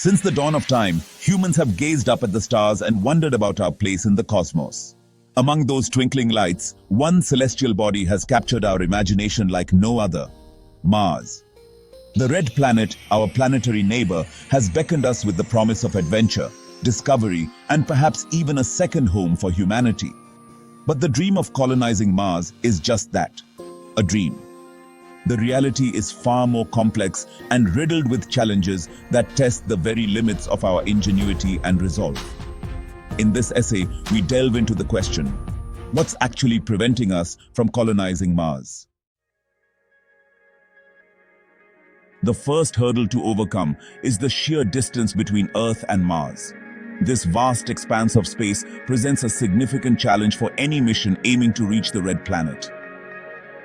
Since the dawn of time, humans have gazed up at the stars and wondered about our place in the cosmos. Among those twinkling lights, one celestial body has captured our imagination like no other: Mars. The red planet, our planetary neighbor, has beckoned us with the promise of adventure, discovery, and perhaps even a second home for humanity. But the dream of colonizing Mars is just that, a dream. The reality is far more complex and riddled with challenges that test the very limits of our ingenuity and resolve. In this essay, we delve into the question: what's actually preventing us from colonizing Mars? The first hurdle to overcome is the sheer distance between Earth and Mars. This vast expanse of space presents a significant challenge for any mission aiming to reach the red planet.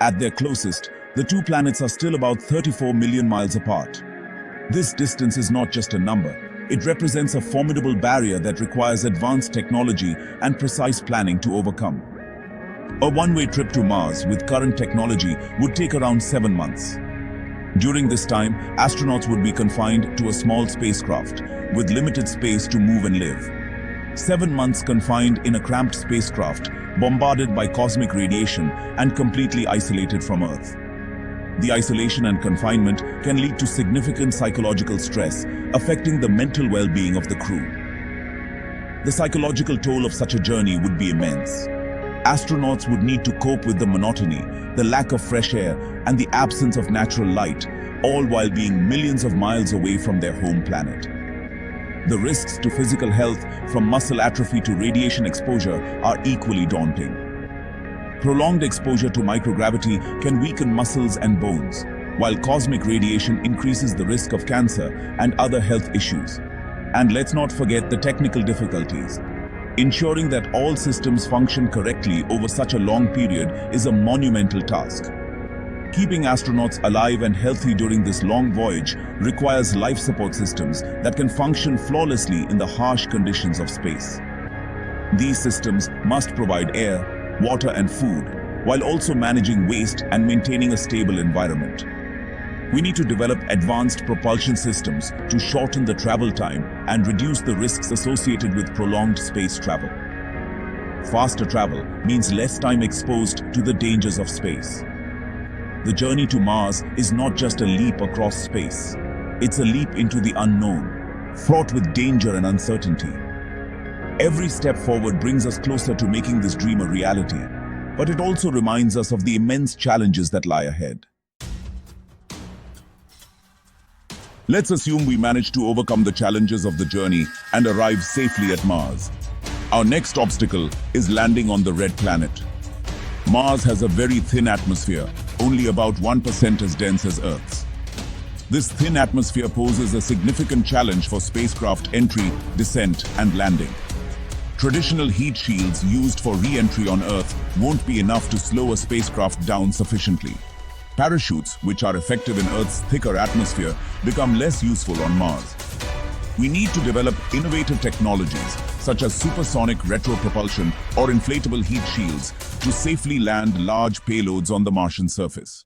At their closest, the two planets are still about 34 million miles apart. This distance is not just a number. It represents a formidable barrier that requires advanced technology and precise planning to overcome. A one-way trip to Mars with current technology would take around 7 months. During this time, astronauts would be confined to a small spacecraft with limited space to move and live. 7 months confined in a cramped spacecraft, bombarded by cosmic radiation and completely isolated from Earth. The isolation and confinement can lead to significant psychological stress, affecting the mental well-being of the crew. The psychological toll of such a journey would be immense. Astronauts would need to cope with the monotony, the lack of fresh air, and the absence of natural light, all while being millions of miles away from their home planet. The risks to physical health, from muscle atrophy to radiation exposure, are equally daunting. Prolonged exposure to microgravity can weaken muscles and bones, while cosmic radiation increases the risk of cancer and other health issues. And let's not forget the technical difficulties. Ensuring that all systems function correctly over such a long period is a monumental task. Keeping astronauts alive and healthy during this long voyage requires life support systems that can function flawlessly in the harsh conditions of space. These systems must provide air, water, and food, while also managing waste and maintaining a stable environment. We need to develop advanced propulsion systems to shorten the travel time and reduce the risks associated with prolonged space travel. Faster travel means less time exposed to the dangers of space. The journey to Mars is not just a leap across space. It's a leap into the unknown, fraught with danger and uncertainty. Every step forward brings us closer to making this dream a reality, but it also reminds us of the immense challenges that lie ahead. Let's assume we manage to overcome the challenges of the journey and arrive safely at Mars. Our next obstacle is landing on the red planet. Mars has a very thin atmosphere, only about 1% as dense as Earth's. This thin atmosphere poses a significant challenge for spacecraft entry, descent, and landing. Traditional heat shields used for re-entry on Earth won't be enough to slow a spacecraft down sufficiently. Parachutes, which are effective in Earth's thicker atmosphere, become less useful on Mars. We need to develop innovative technologies, such as supersonic retropropulsion or inflatable heat shields, to safely land large payloads on the Martian surface.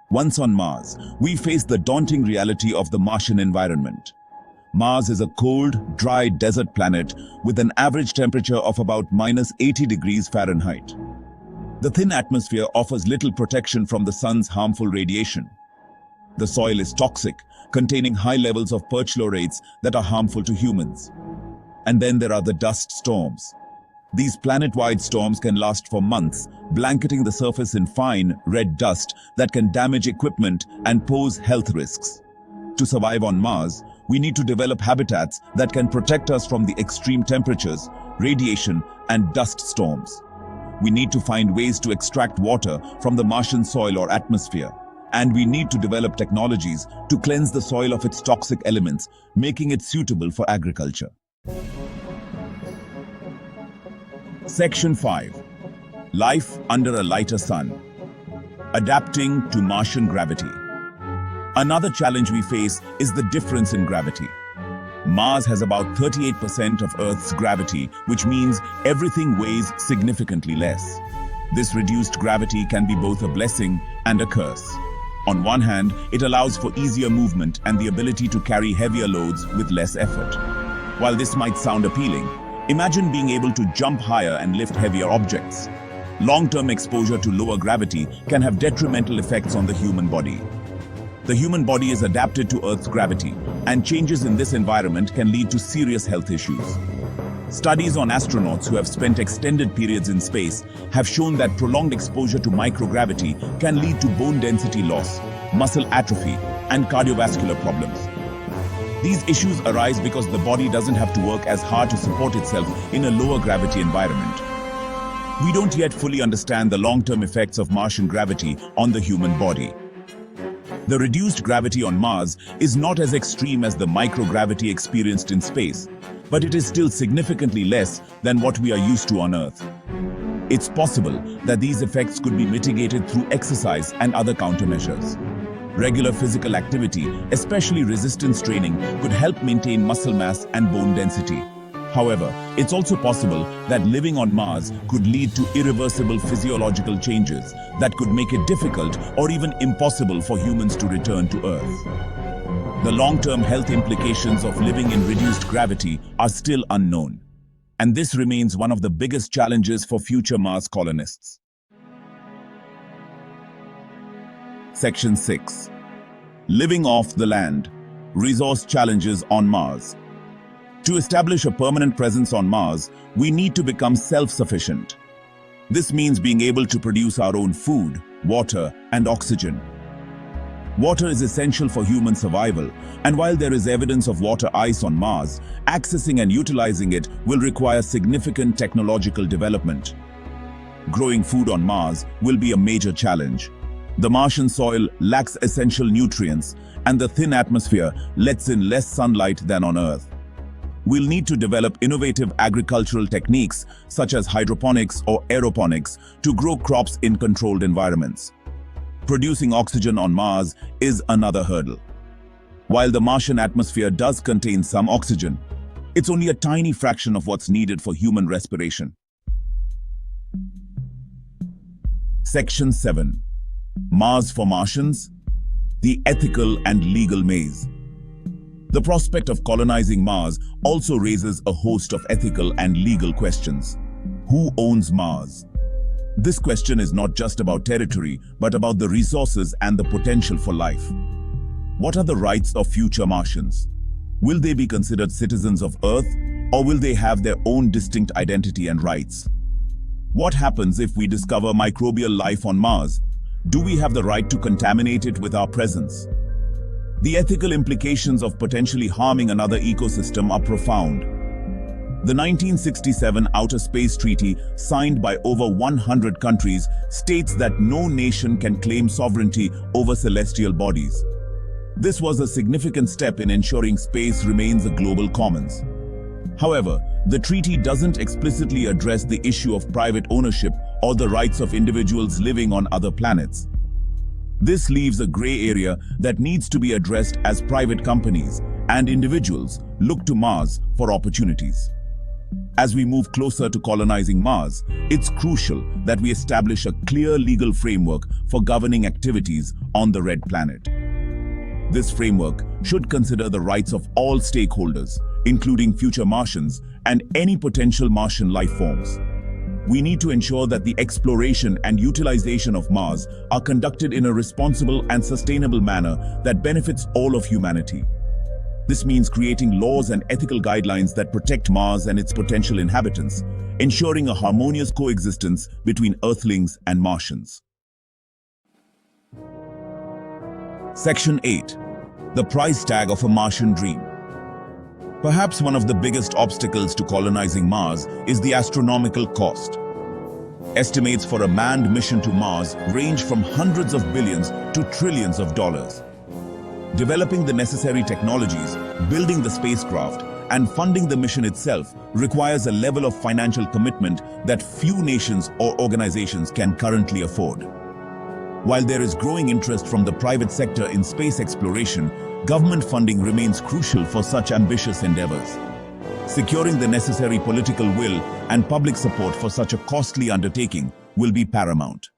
Once on Mars, we face the daunting reality of the Martian environment. Mars is a cold, dry desert planet with an average temperature of about -80 degrees Fahrenheit. The thin atmosphere offers little protection from the sun's harmful radiation. The soil is toxic, containing high levels of perchlorates that are harmful to humans. And then there are the dust storms. These planet-wide storms can last for months, blanketing the surface in fine, red dust that can damage equipment and pose health risks. To survive on Mars, we need to develop habitats that can protect us from the extreme temperatures, radiation, and dust storms. We need to find ways to extract water from the Martian soil or atmosphere. And we need to develop technologies to cleanse the soil of its toxic elements, making it suitable for agriculture. Section 5. Life under a lighter sun. Adapting to Martian gravity. Another challenge we face is the difference in gravity. Mars has about 38% of Earth's gravity, which means everything weighs significantly less. This reduced gravity can be both a blessing and a curse. On one hand, it allows for easier movement and the ability to carry heavier loads with less effort. While this might sound appealing, imagine being able to jump higher and lift heavier objects. Long-term exposure to lower gravity can have detrimental effects on the human body. The human body is adapted to Earth's gravity, and changes in this environment can lead to serious health issues. Studies on astronauts who have spent extended periods in space have shown that prolonged exposure to microgravity can lead to bone density loss, muscle atrophy, and cardiovascular problems. These issues arise because the body doesn't have to work as hard to support itself in a lower gravity environment. We don't yet fully understand the long-term effects of Martian gravity on the human body. The reduced gravity on Mars is not as extreme as the microgravity experienced in space, but it is still significantly less than what we are used to on Earth. It's possible that these effects could be mitigated through exercise and other countermeasures. Regular physical activity, especially resistance training, could help maintain muscle mass and bone density. However, it's also possible that living on Mars could lead to irreversible physiological changes that could make it difficult or even impossible for humans to return to Earth. The long-term health implications of living in reduced gravity are still unknown, and this remains one of the biggest challenges for future Mars colonists. Section 6. Living off the land. Resource challenges on Mars. To establish a permanent presence on Mars, we need to become self-sufficient. This means being able to produce our own food, water, and oxygen. Water is essential for human survival, and while there is evidence of water ice on Mars, accessing and utilizing it will require significant technological development. Growing food on Mars will be a major challenge. The Martian soil lacks essential nutrients, and the thin atmosphere lets in less sunlight than on Earth. We'll need to develop innovative agricultural techniques such as hydroponics or aeroponics to grow crops in controlled environments. Producing oxygen on Mars is another hurdle. While the Martian atmosphere does contain some oxygen, it's only a tiny fraction of what's needed for human respiration. Section 7. Mars for Martians? The ethical and legal maze. The prospect of colonizing Mars also raises a host of ethical and legal questions. Who owns Mars? This question is not just about territory, but about the resources and the potential for life. What are the rights of future Martians? Will they be considered citizens of Earth, or will they have their own distinct identity and rights? What happens if we discover microbial life on Mars? Do we have the right to contaminate it with our presence? The ethical implications of potentially harming another ecosystem are profound. The 1967 Outer Space Treaty, signed by over 100 countries, states that no nation can claim sovereignty over celestial bodies. This was a significant step in ensuring space remains a global commons. However, the treaty doesn't explicitly address the issue of private ownership or the rights of individuals living on other planets. This leaves a gray area that needs to be addressed as private companies and individuals look to Mars for opportunities. As we move closer to colonizing Mars, it's crucial that we establish a clear legal framework for governing activities on the Red Planet. This framework should consider the rights of all stakeholders, including future Martians and any potential Martian life forms. We need to ensure that the exploration and utilization of Mars are conducted in a responsible and sustainable manner that benefits all of humanity. This means creating laws and ethical guidelines that protect Mars and its potential inhabitants, ensuring a harmonious coexistence between Earthlings and Martians. Section 8. The price tag of a Martian dream. Perhaps one of the biggest obstacles to colonizing Mars is the astronomical cost. Estimates for a manned mission to Mars range from hundreds of billions to trillions of dollars. Developing the necessary technologies, building the spacecraft, and funding the mission itself requires a level of financial commitment that few nations or organizations can currently afford. While there is growing interest from the private sector in space exploration, government funding remains crucial for such ambitious endeavors. Securing the necessary political will and public support for such a costly undertaking will be paramount.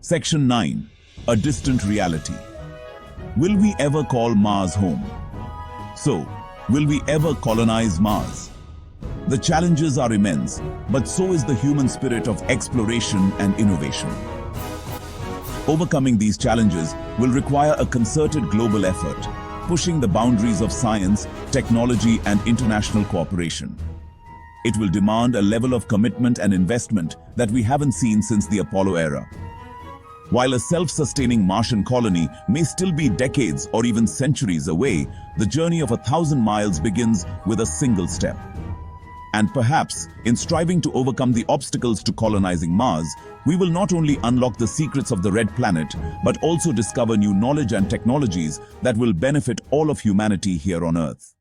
Section 9. A distant reality. Will we ever call Mars home? So, will we ever colonize Mars? The challenges are immense, but so is the human spirit of exploration and innovation. Overcoming these challenges will require a concerted global effort, pushing the boundaries of science, technology, and international cooperation. It will demand a level of commitment and investment that we haven't seen since the Apollo era. While a self-sustaining Martian colony may still be decades or even centuries away, the journey of 1,000 miles begins with a single step. And perhaps, in striving to overcome the obstacles to colonizing Mars, we will not only unlock the secrets of the Red Planet, but also discover new knowledge and technologies that will benefit all of humanity here on Earth.